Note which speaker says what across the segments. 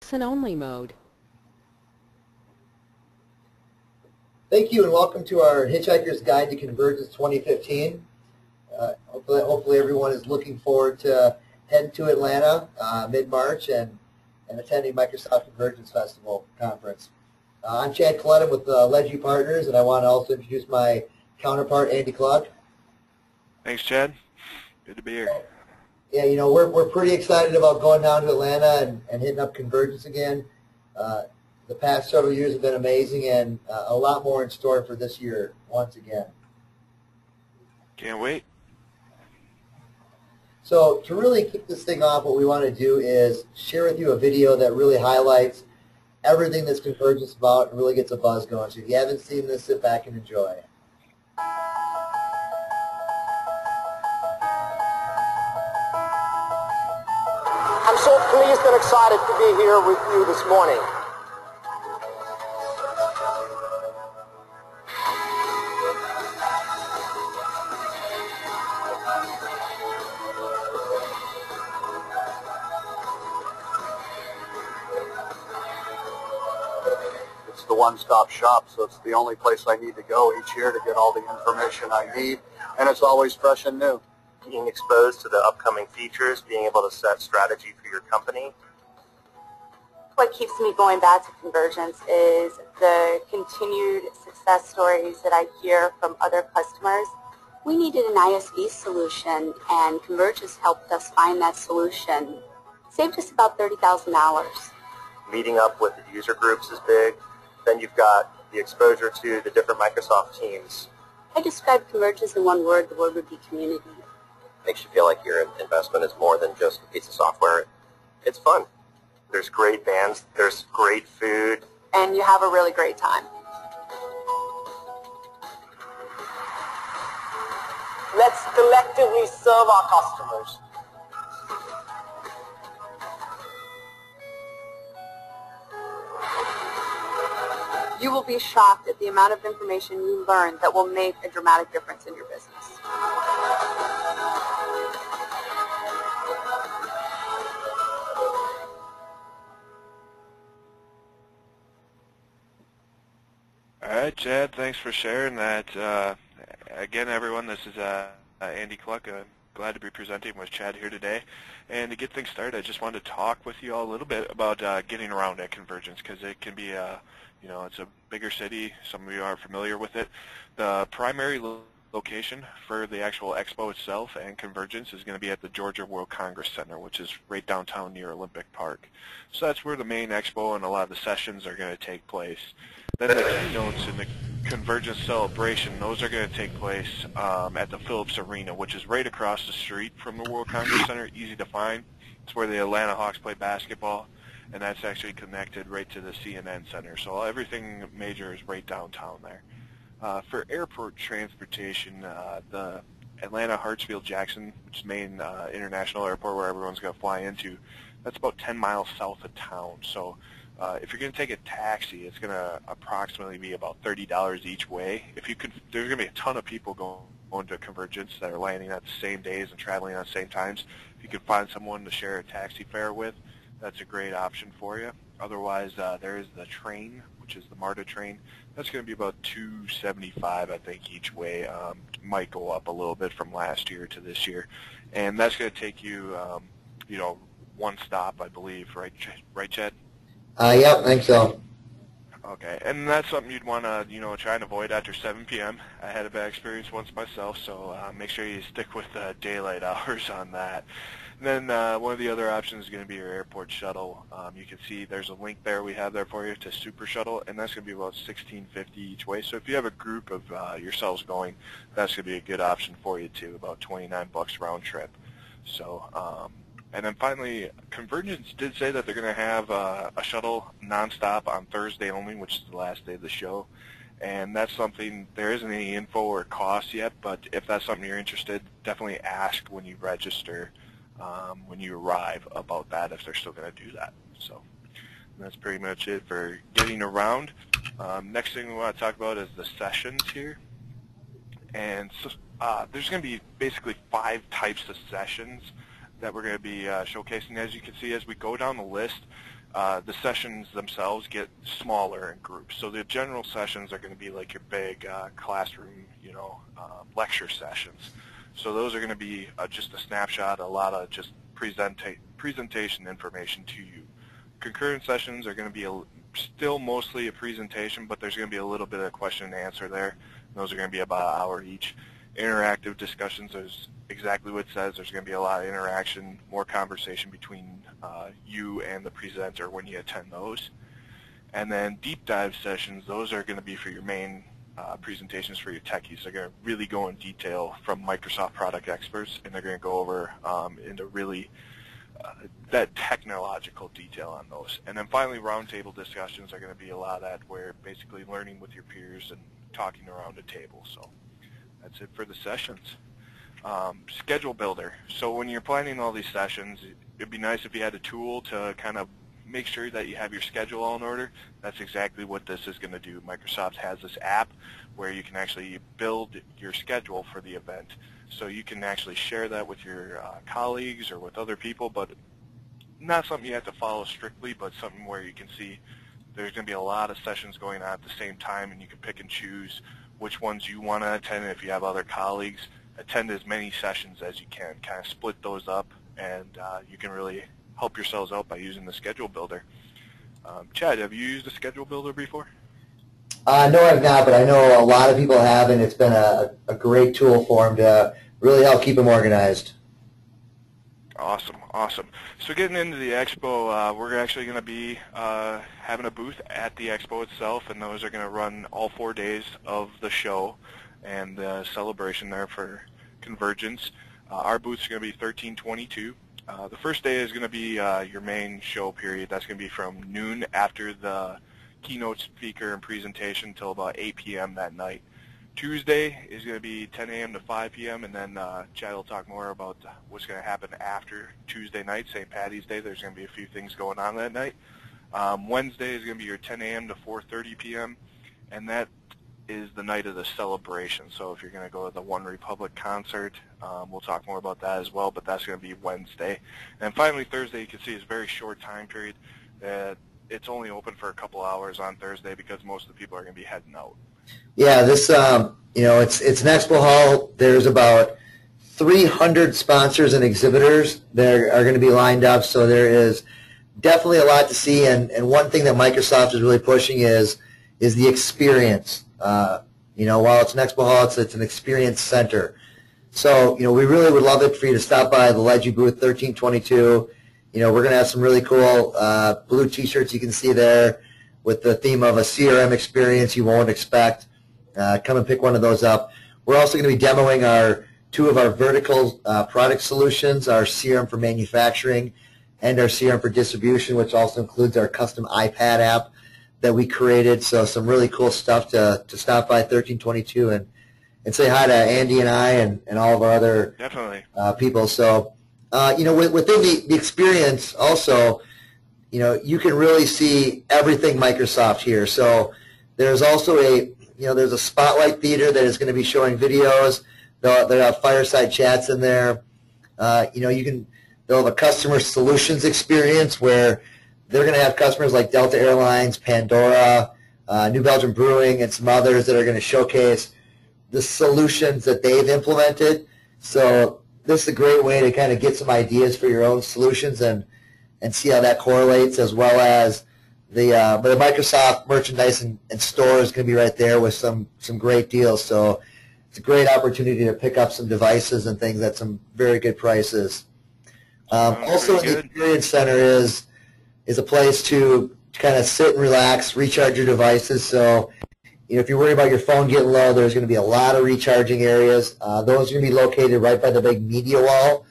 Speaker 1: Listen-only mode.
Speaker 2: Thank you and welcome to our Hitchhikers Guide to Convergence 2015. Hopefully everyone is looking forward to heading to Atlanta mid-March and attending Microsoft Convergence Festival Conference. I'm Chad Clutton with Leggy Partners, and I want to also introduce my counterpart, Andy Clark.
Speaker 3: Thanks, Chad. Good to be here.
Speaker 2: Yeah, you know, we're pretty excited about going down to Atlanta and hitting up Convergence again. The past several years have been amazing, and a lot more in store for this year once again.
Speaker 3: Can't wait.
Speaker 2: So to really kick this thing off, what we want to do is share with you a video that really highlights everything that's Convergence about and really gets a buzz going. So if you haven't seen this, sit back and enjoy.
Speaker 4: I'm so pleased and excited to be here with you this morning. It's the one-stop shop, so it's the only place I need to go each year to get all the information I need, and it's always fresh and new.
Speaker 5: Being exposed to the upcoming features, being able to set strategy for your company.
Speaker 6: What keeps me going back to Convergence is the continued success stories that I hear from other customers. We needed an ISV solution, and Convergence helped us find that solution. Saved us about $30,000.
Speaker 5: Meeting up with the user groups is big. Then you've got the exposure to the different Microsoft teams.
Speaker 6: I describe Convergence in one word. The word would be community.
Speaker 5: Makes you feel like your investment is more than just a piece of software. It's fun. There's great bands, there's great food.
Speaker 6: And you have a really great time.
Speaker 4: Let's collectively serve our customers.
Speaker 6: You will be shocked at the amount of information you learn that will make a dramatic difference in your business.
Speaker 3: All right, Chad, thanks for sharing that. Again, everyone, this is Andy Cluck. I'm glad to be presenting with Chad here today. And to get things started, I just wanted to talk with you all a little bit about getting around at Convergence, because it can be it's a bigger city. Some of you are familiar with it. The primary location for the actual Expo itself and Convergence is going to be at the Georgia World Congress Center, which is right downtown near Olympic Park. So that's where the main Expo and a lot of the sessions are going to take place. Then the keynotes and the Convergence celebration, those are going to take place at the Phillips Arena, which is right across the street from the World Congress Center, easy to find. It's where the Atlanta Hawks play basketball, and that's actually connected right to the CNN Center. So everything major is right downtown there. For airport transportation, the Atlanta Hartsfield-Jackson, which is the main international airport where everyone's going to fly into, that's about 10 miles south of town. So if you're going to take a taxi, it's going to approximately be about $30 each way. There's going to be a ton of people going to Convergence that are landing at the same days and traveling at the same times. If you could find someone to share a taxi fare with, that's a great option for you. Otherwise, there is the train, which is the MARTA train. That's going to be about $275, I think, each way. Might go up a little bit from last year to this year, and that's going to take you, one stop, I believe, right, Chad?
Speaker 2: Yeah, I think so.
Speaker 3: Okay, and that's something you'd want to, try and avoid after 7 p.m. I had a bad experience once myself, so make sure you stick with daylight hours on that. And then one of the other options is going to be your airport shuttle. You can see there's a link there we have there for you to Super Shuttle, and that's going to be about $16.50 each way. So if you have a group of yourselves going, that's going to be a good option for you too, about $29 round trip. So, and then finally, Convergence did say that they're going to have a shuttle nonstop on Thursday only, which is the last day of the show. And that's something, there isn't any info or cost yet, but if that's something you're interested, definitely ask when you register, when you arrive, about that, if they're still going to do that. So that's pretty much it for getting around. Next thing we want to talk about is the sessions here. And so, there's going to be basically 5 types of sessions that we're going to be showcasing. As you can see, as we go down the list, the sessions themselves get smaller in groups. So the general sessions are going to be like your big classroom, lecture sessions. So those are going to be just a snapshot, a lot of just presentation information to you. Concurrent sessions are going to be still mostly a presentation, but there's going to be a little bit of question and answer there. Those are going to be about an hour each. Interactive discussions is exactly what it says. There's going to be a lot of interaction, more conversation between you and the presenter when you attend those. And then deep dive sessions, those are going to be for your main presentations for your techies. They're going to really go in detail from Microsoft product experts, and they're going to go over into really that technological detail on those. And then finally, roundtable discussions are going to be a lot of that, where basically learning with your peers and talking around a table. So that's it for the sessions. Schedule builder. So when you're planning all these sessions, it'd be nice if you had a tool to kind of make sure that you have your schedule all in order. That's exactly what this is going to do. Microsoft has this app where you can actually build your schedule for the event. So you can actually share that with your colleagues or with other people, but not something you have to follow strictly, but something where you can see there's going to be a lot of sessions going on at the same time, and you can pick and choose which ones you want to attend. And if you have other colleagues, attend as many sessions as you can. Kind of split those up, and you can really help yourselves out by using the schedule builder. Chad, have you used the schedule builder before?
Speaker 2: No, I've not, but I know a lot of people have, and it's been a great tool for them to really help keep them organized.
Speaker 3: Awesome, awesome. So getting into the Expo, we're actually going to be having a booth at the Expo itself, and those are going to run all 4 days of the show and the celebration there for Convergence. Our booths are going to be 1322. The first day is going to be your main show period. That's going to be from noon after the keynote speaker and presentation until about 8 p.m. that night. Tuesday is going to be 10 a.m. to 5 p.m. and then Chad will talk more about what's going to happen after Tuesday night, St. Patty's Day. There's going to be a few things going on that night. Wednesday is going to be your 10 a.m. to 4:30 p.m. and that is the night of the celebration. So if you're going to go to the One Republic concert, we'll talk more about that as well, but that's going to be Wednesday. And finally, Thursday, you can see is a very short time period. It's only open for a couple hours on Thursday because most of the people are going to be heading out.
Speaker 2: Yeah, this it's an expo hall. There's about 300 sponsors and exhibitors that are going to be lined up, so there is definitely a lot to see. And one thing that Microsoft is really pushing is the experience. While it's an expo hall, it's an experience center. So we really would love it for you to stop by the Legi booth 1322. We're going to have some really cool blue T-shirts you can see there with the theme of a CRM experience you won't expect. Come and pick one of those up. We're also going to be demoing two of our vertical product solutions, our CRM for manufacturing and our CRM for distribution, which also includes our custom iPad app that we created. So some really cool stuff to stop by 1322 and say hi to Andy and I and all of our other
Speaker 3: Definitely.
Speaker 2: People. So, within the experience also, you can really see everything Microsoft here. So there's also there's a spotlight theater that is going to be showing videos. They'll have fireside chats in there. They'll have a customer solutions experience where they're going to have customers like Delta Airlines, Pandora, New Belgium Brewing, and some others that are going to showcase the solutions that they've implemented. So this is a great way to kind of get some ideas for your own solutions and see how that correlates, as well as the Microsoft merchandise and store is going to be right there with some great deals. So it's a great opportunity to pick up some devices and things at some very good prices. Also in the Experience Center is a place to kind of sit and relax, recharge your devices. So if you're worried about your phone getting low, there's going to be a lot of recharging areas. Those are going to be located right by the big media wall.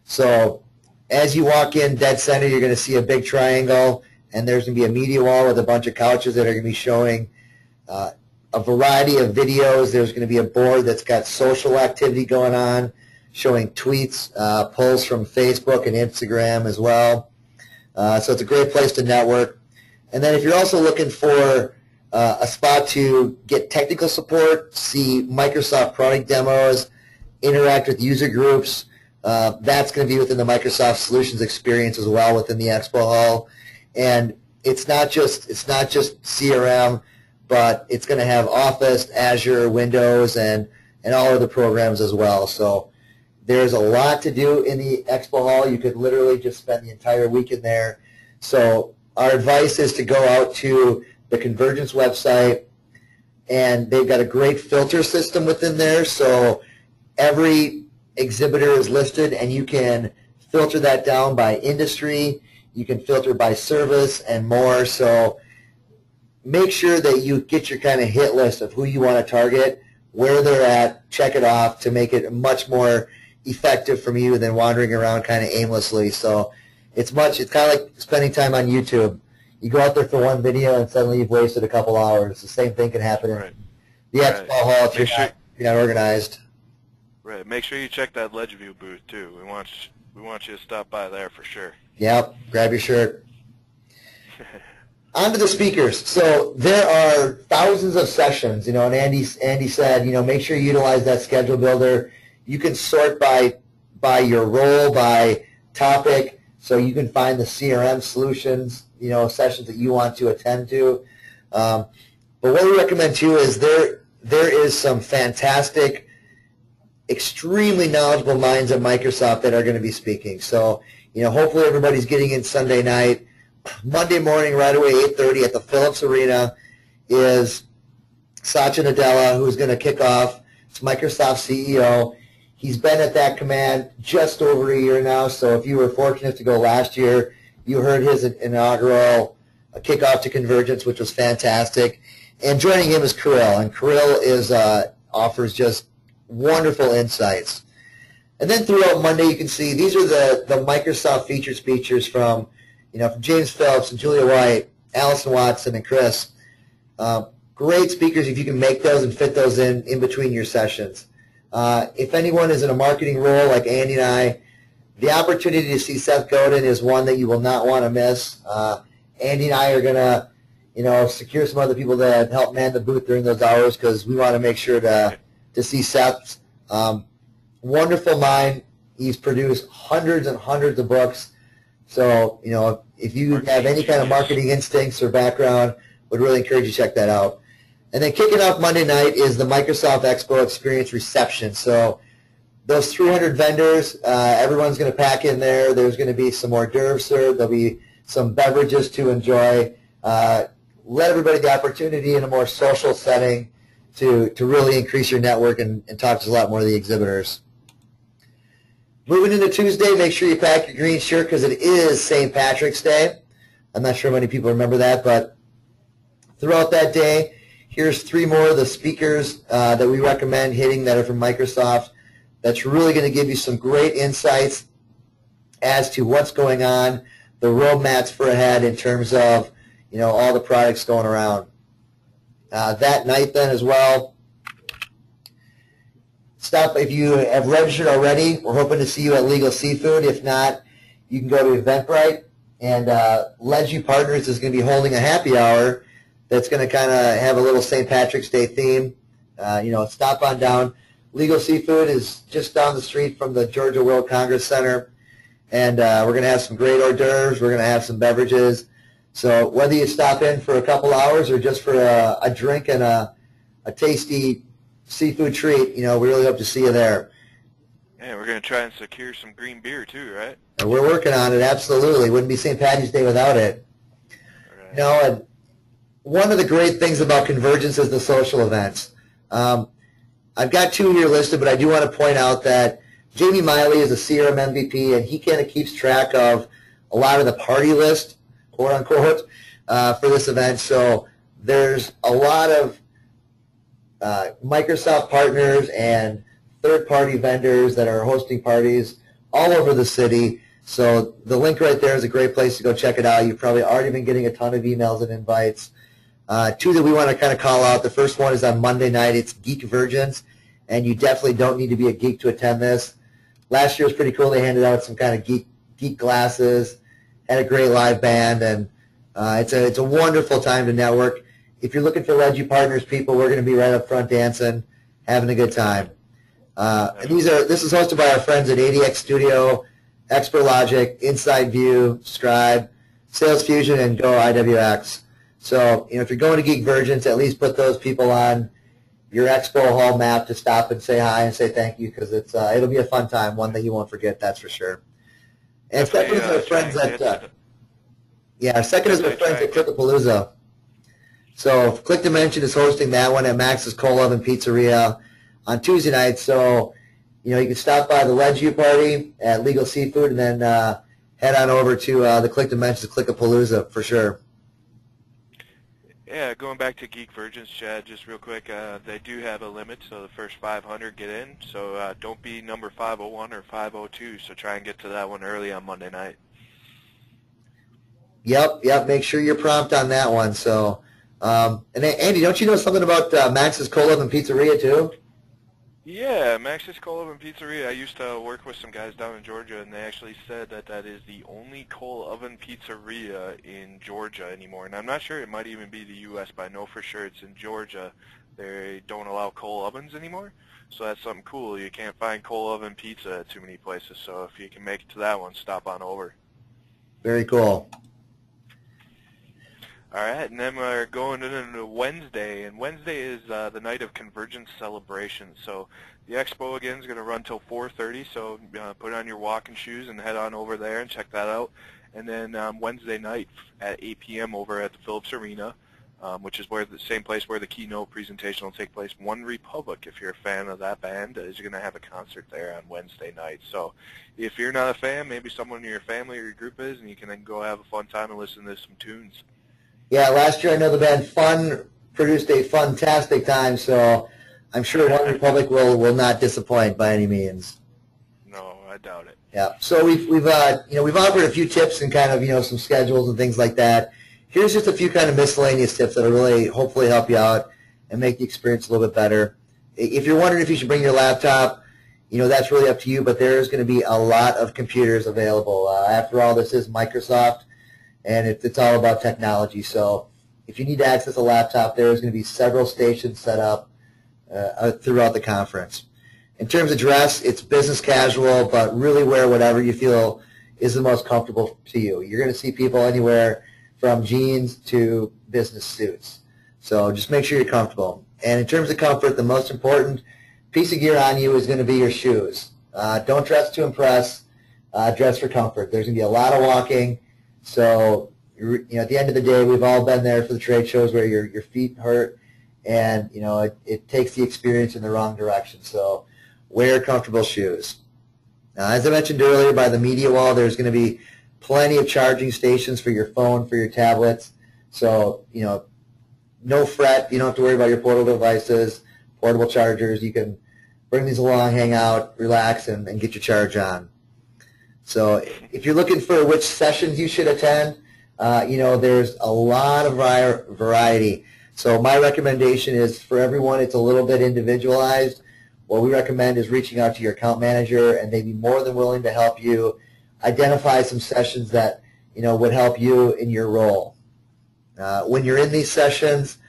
Speaker 2: So as you walk in dead center, you're going to see a big triangle, and there's going to be a media wall with a bunch of couches that are going to be showing a variety of videos. There's going to be a board that's got social activity going on, showing tweets, polls from Facebook and Instagram as well. So it's a great place to network. And then if you're also looking for a spot to get technical support, see Microsoft product demos, interact with user groups, that's going to be within the Microsoft Solutions experience as well within the Expo Hall. And it's not just CRM, but it's going to have Office, Azure, Windows, and all of the programs as well. So there's a lot to do in the Expo Hall. You could literally just spend the entire week in there. So our advice is to go out to the Convergence website, and they've got a great filter system within there. So every exhibitor is listed, and you can filter that down by industry. You can filter by service and more. So make sure that you get your kind of hit list of who you want to target, where they're at, check it off to make it much more effective from you than wandering around kind of aimlessly. So it's kind of like spending time on YouTube. You go out there for one video and suddenly you've wasted a couple hours. The same thing can happen in the Expo Hall if you're not organized.
Speaker 3: Right. Make sure you check that LedgeView booth too. We want you to stop by there for sure.
Speaker 2: Yep. Grab your shirt. On to the speakers. So there are thousands of sessions, and Andy said, make sure you utilize that schedule builder. You can sort by your role, by topic, so you can find the CRM solutions, sessions that you want to attend to. But what we recommend too is there is some fantastic, extremely knowledgeable minds at Microsoft that are going to be speaking. So, hopefully everybody's getting in Sunday night. Monday morning, right away, 8:30 at the Phillips Arena is Satya Nadella, who's going to kick off. It's Microsoft CEO. He's been at that command just over a year now, so if you were fortunate to go last year, you heard his inaugural kickoff to Convergence, which was fantastic. And joining him is Kirill, and Kirill offers just wonderful insights. And then throughout Monday, you can see these are the Microsoft featured speakers from James Phelps and Julia White, Allison Watson, and Chris. Great speakers if you can make those and fit those in between your sessions. If anyone is in a marketing role like Andy and I, the opportunity to see Seth Godin is one that you will not want to miss. Andy and I are going to, secure some other people that help man the booth during those hours because we want to make sure to see Seth. Wonderful mind. He's produced hundreds and hundreds of books. So, if you have any kind of marketing instincts or background, would really encourage you to check that out. And then kicking off Monday night is the Microsoft Expo Experience Reception. So those 300 vendors, everyone's going to pack in there. There's going to be some hors d'oeuvres served. There'll be some beverages to enjoy. Let everybody the opportunity in a more social setting to really increase your network and talk to a lot more of the exhibitors. Moving into Tuesday, make sure you pack your green shirt because it is St. Patrick's Day. I'm not sure how many people remember that, but throughout that day, here's 3 more of the speakers that we recommend hitting that are from Microsoft. That's really going to give you some great insights as to what's going on, the roadmaps for ahead in terms of all the products going around. That night then as well, stop if you have registered already. We're hoping to see you at Legal Seafood. If not, you can go to Eventbrite, and Ledgy Partners is going to be holding a happy hour that's going to kind of have a little St. Patrick's Day theme. Stop on down. Legal Seafood is just down the street from the Georgia World Congress Center, and we're going to have some great hors d'oeuvres. We're going to have some beverages. So whether you stop in for a couple hours or just for a drink and a tasty seafood treat, we really hope to see you there.
Speaker 3: Yeah, we're going to try and secure some green beer too, right?
Speaker 2: And we're working on it, absolutely. Wouldn't be St. Patty's Day without it.
Speaker 3: Right.
Speaker 2: And one of the great things about Convergence is the social events. I've got 2 here listed, but I do want to point out that Jamie Miley is a CRM MVP, and he kind of keeps track of a lot of the party list, quote unquote, for this event. So there's a lot of Microsoft partners and third-party vendors that are hosting parties all over the city. So the link right there is a great place to go check it out. You've probably already been getting a ton of emails and invites. 2 that we want to kind of call out. The first one is on Monday night. It's Geekvergence, and you definitely don't need to be a geek to attend this. Last year was pretty cool. They handed out some kind of geek glasses, had a great live band, and it's a wonderful time to network. If you're looking for Ledgy Partners people, we're going to be right up front dancing, having a good time. And this is hosted by our friends at ADX Studio, Expert Logic, Inside View, Scribe. Sales Fusion, and Go IWX. So, if you're going to Geekvergence, at least put those people on your Expo Hall map to stop and say hi and say thank you, because it'll be a fun time, one that you won't forget, that's for sure. And second is our friends at our second is our friends at Clickapalooza. So Click Dimension is hosting that one at Max's Coal Oven Pizzeria on Tuesday night. So you can stop by the Ledge U party at Legal Seafood and then head on over to the Click Dimension's Clickapalooza for sure.
Speaker 3: Yeah, going back to Geekvergence, Chad, just real quick, they do have a limit, so the first 500 get in. So don't be number 501 or 502, so try and get to that one early on Monday night.
Speaker 2: Yep, make sure you're prompt on that one. So, and Andy, don't you know something about Max's Coal Oven Pizzeria too?
Speaker 3: Yeah, Max's Coal Oven Pizzeria. I used to work with some guys down in Georgia, and they actually said that is the only coal oven pizzeria in Georgia anymore. And I'm not sure, it might even be the U.S., but I know for sure it's in Georgia. They don't allow coal ovens anymore, so that's something cool. You can't find coal oven pizza at too many places, so if you can make it to that one, stop on over.
Speaker 2: Very cool.
Speaker 3: All right, and then we're going into Wednesday, and Wednesday is the night of Convergence celebration. So the Expo, again, is going to run till 4:30, so put on your walking shoes and head on over there and check that out. And then Wednesday night at 8 p.m. over at the Phillips Arena, which is the same place where the keynote presentation will take place. One Republic, if you're a fan of that band, is going to have a concert there on Wednesday night. So if you're not a fan, maybe someone in your family or your group is, and you can then go have a fun time and listen to some tunes.
Speaker 2: Yeah, last year I know the band Fun produced a fantastic time, so I'm sure One Republic will not disappoint by any means.
Speaker 3: No, I doubt it.
Speaker 2: Yeah. So we've offered a few tips and kind of some schedules and things like that. Here's just a few kind of miscellaneous tips that will really hopefully help you out and make the experience a little bit better. If you're wondering if you should bring your laptop, that's really up to you, but there is going to be a lot of computers available. After all, this is Microsoft, and it's all about technology. So if you need to access a laptop, there's going to be several stations set up throughout the conference. In terms of dress, it's business casual, but really wear whatever you feel is the most comfortable to you. You're going to see people anywhere from jeans to business suits. So just make sure you're comfortable. And in terms of comfort, the most important piece of gear on you is going to be your shoes. Don't dress to impress. Dress for comfort. There's going to be a lot of walking. So, at the end of the day, we've all been there for the trade shows where your feet hurt, and, it takes the experience in the wrong direction. So, wear comfortable shoes. Now, as I mentioned earlier, by the media wall, there's going to be plenty of charging stations for your phone, for your tablets. So, no fret. You don't have to worry about your portable devices, portable chargers. You can bring these along, hang out, relax, and get your charge on. So if you're looking for which sessions you should attend, there's a lot of variety. So my recommendation is for everyone, it's a little bit individualized. What we recommend is reaching out to your account manager, and they'd be more than willing to help you identify some sessions that, would help you in your role. When you're in these sessions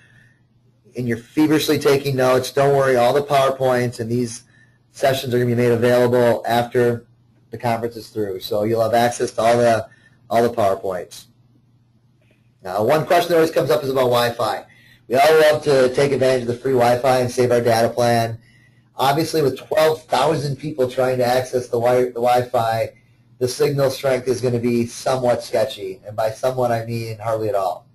Speaker 2: and you're feverishly taking notes, don't worry, all the PowerPoints and these sessions are going to be made available after the conference is through, so you'll have access to all the PowerPoints. Now, one question that always comes up is about Wi-Fi. We all love to take advantage of the free Wi-Fi and save our data plan. Obviously, with 12,000 people trying to access the Wi-Fi, the signal strength is going to be somewhat sketchy, and by somewhat I mean hardly at all.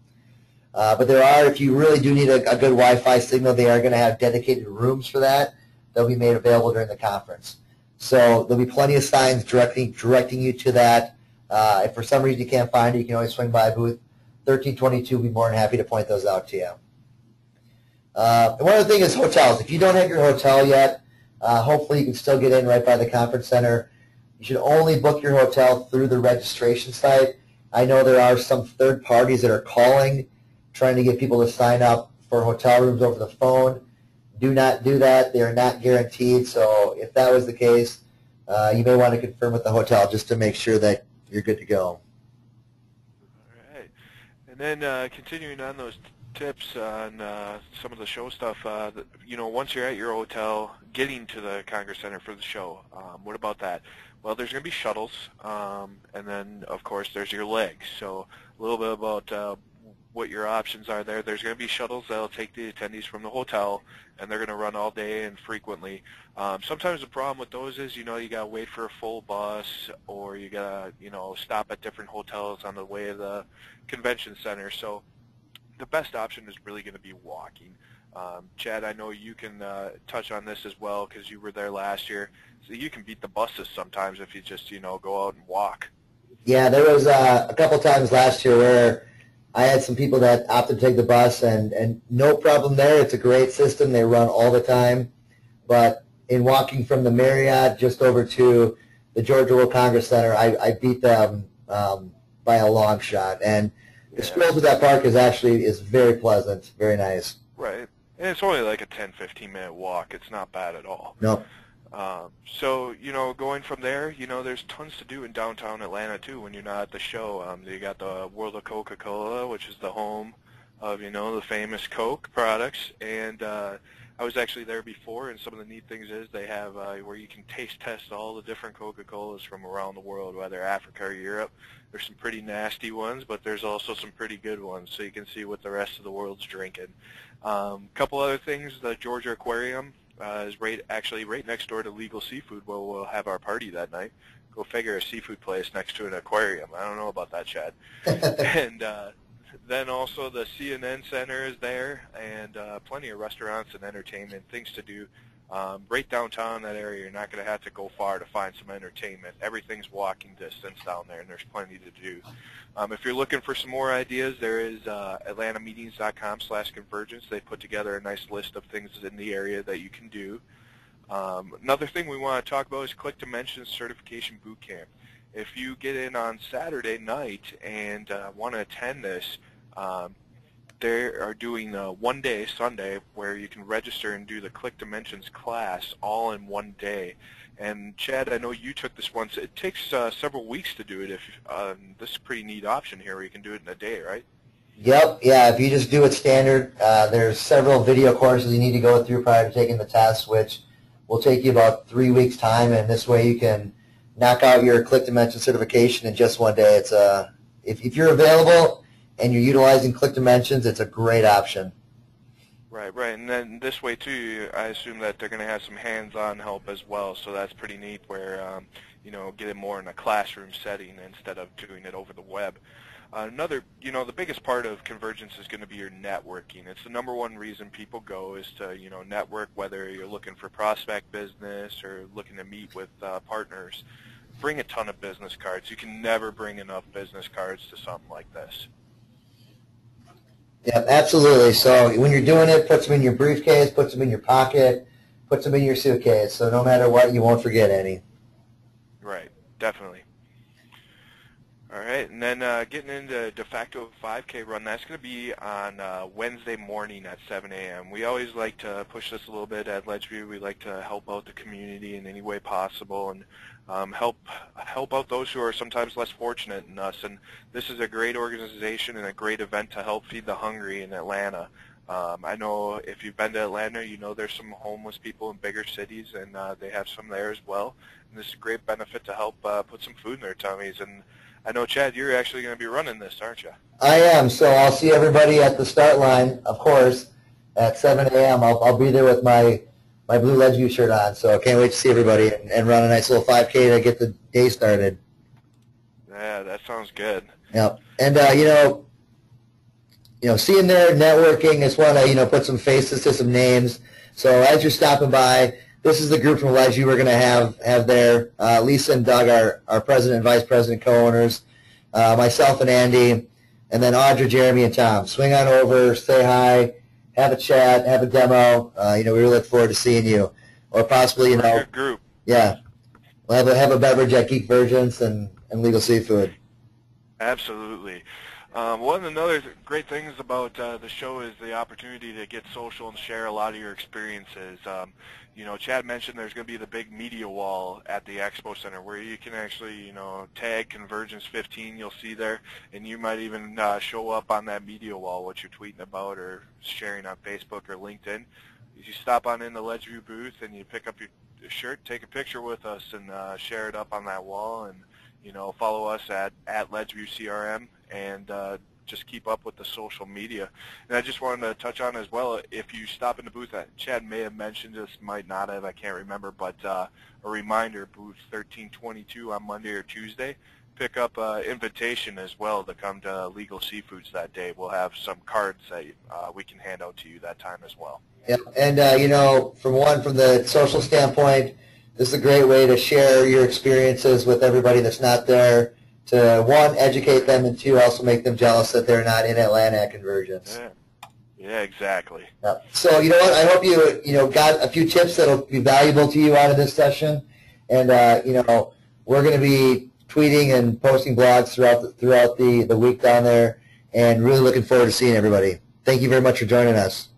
Speaker 2: But there are, if you really do need a good Wi-Fi signal, they are going to have dedicated rooms for that. They'll be made available during the conference. So there'll be plenty of signs directing you to that. If for some reason you can't find it, you can always swing by booth 1322. We'll be more than happy to point those out to you. And one other thing is hotels. If you don't have your hotel yet, hopefully you can still get in right by the conference center. You should only book your hotel through the registration site. I know there are some third parties that are calling, trying to get people to sign up for hotel rooms over the phone. Do not do that. They are not guaranteed. So if that was the case, you may want to confirm with the hotel just to make sure that you're good to go.
Speaker 3: All right. And then continuing on those tips on some of the show stuff. Once you're at your hotel, getting to the Congress Center for the show, what about that? Well, there's going to be shuttles, and then, of course, there's your legs. So a little bit about what your options are there. There's going to be shuttles that'll take the attendees from the hotel, and they're going to run all day and frequently. Sometimes the problem with those is, you got to wait for a full bus, or you got to, stop at different hotels on the way to the convention center. So the best option is really going to be walking. Chad, I know you can touch on this as well because you were there last year. So you can beat the buses sometimes if you just, go out and walk.
Speaker 2: Yeah, there was a couple times last year where I had some people that opted to take the bus, and no problem there. It's a great system. They run all the time. But in walking from the Marriott just over to the Georgia World Congress Center, I beat them by a long shot. And the stroll to that park is very pleasant, very nice.
Speaker 3: Right. And it's only like a 10, 15-minute walk. It's not bad at all.
Speaker 2: No.
Speaker 3: So, going from there, there's tons to do in downtown Atlanta, too, when you're not at the show. You got the World of Coca-Cola, which is the home of, the famous Coke products. And I was actually there before, and some of the neat things is they have where you can taste test all the different Coca-Colas from around the world, whether Africa or Europe. There's some pretty nasty ones, but there's also some pretty good ones, so you can see what the rest of the world's drinking. Couple other things, the Georgia Aquarium is right next door to Legal Seafood, where we'll have our party that night. Go figure, a seafood place next to an aquarium. I don't know about that, Chad. And then also the CNN Center is there, and plenty of restaurants and entertainment, things to do. Right downtown that area, you're not going to have to go far to find some entertainment. Everything's walking distance down there, and there's plenty to do. If you're looking for some more ideas, there is atlantameetings.com/convergence. They put together a nice list of things in the area that you can do. Another thing we want to talk about is Click to Mention Certification Boot Camp. If you get in on Saturday night and want to attend this, they are doing one day, Sunday, where you can register and do the Click Dimensions class all in one day. And Chad, I know you took this once. It takes several weeks to do it. If this is a pretty neat option here where you can do it in a day, right?
Speaker 2: Yep, yeah, if you just do it standard, there's several video courses you need to go through prior to taking the test, which will take you about 3 weeks' time, and this way you can knock out your Click Dimension certification in just one day. It's if you're available and you're utilizing Click Dimensions, it's a great option.
Speaker 3: Right. And then this way, too, I assume that they're going to have some hands-on help as well, so that's pretty neat where, get it more in a classroom setting instead of doing it over the web. Another, the biggest part of Convergence is going to be your networking. It's the number one reason people go is to, network, whether you're looking for prospect business or looking to meet with partners. Bring a ton of business cards. You can never bring enough business cards to something like this.
Speaker 2: Yeah, absolutely. So when you're doing it, put them in your briefcase, put them in your pocket, put them in your suitcase. So no matter what, you won't forget any.
Speaker 3: Right, definitely. All right, and then getting into Defacto 5K run, that's going to be on Wednesday morning at 7 a.m. We always like to push this a little bit at Ledgeview. We like to help out the community in any way possible and help out those who are sometimes less fortunate than us. And this is a great organization and a great event to help feed the hungry in Atlanta. I know if you've been to Atlanta, there's some homeless people in bigger cities, and they have some there as well. And this is a great benefit to help put some food in their tummies. And I know, Chad, you're actually going to be running this, aren't you?
Speaker 2: I am. So I'll see everybody at the start line, of course, at 7 a.m. I'll be there with my blue Ledgeview shirt on. So I can't wait to see everybody and run a nice little 5K to get the day started.
Speaker 3: Yeah, that sounds good.
Speaker 2: Yep. And, seeing there, networking, just want to, put some faces to some names. So as you're stopping by, this is the group from Ledgeview we're going to have there. Lisa and Doug, our president and vice president co-owners, myself and Andy, and then Audra, Jeremy, and Tom. Swing on over, say hi, have a chat, have a demo. We really look forward to seeing you. Or possibly,
Speaker 3: good group.
Speaker 2: Yeah. We'll have a beverage at Convergence and Legal Seafood.
Speaker 3: Absolutely. One of the other great things about the show is the opportunity to get social and share a lot of your experiences. You know, Chad mentioned there's going to be the big media wall at the Expo Center where you can actually, you know, tag Convergence 15, you'll see there, and you might even show up on that media wall what you're tweeting about or sharing on Facebook or LinkedIn. You stop on in the LedgeView booth and you pick up your shirt, take a picture with us, and share it up on that wall, and you know, follow us at LedgeView CRM, and just keep up with the social media. And I just wanted to touch on as well, if you stop in the booth, Chad may have mentioned this, might not have, I can't remember, but a reminder, booth 1322 on Monday or Tuesday, pick up an invitation as well to come to Legal Seafoods that day. We'll have some cards that we can hand out to you that time as well.
Speaker 2: Yeah, and you know, from the social standpoint, this is a great way to share your experiences with everybody that's not there, to one, educate them, and two, also make them jealous that they're not in Atlanta at Convergence.
Speaker 3: Yeah, exactly.
Speaker 2: Yeah. So you know what? I hope you know got a few tips that'll be valuable to you out of this session, and you know, we're going to be tweeting and posting blogs throughout the week down there, and really looking forward to seeing everybody. Thank you very much for joining us.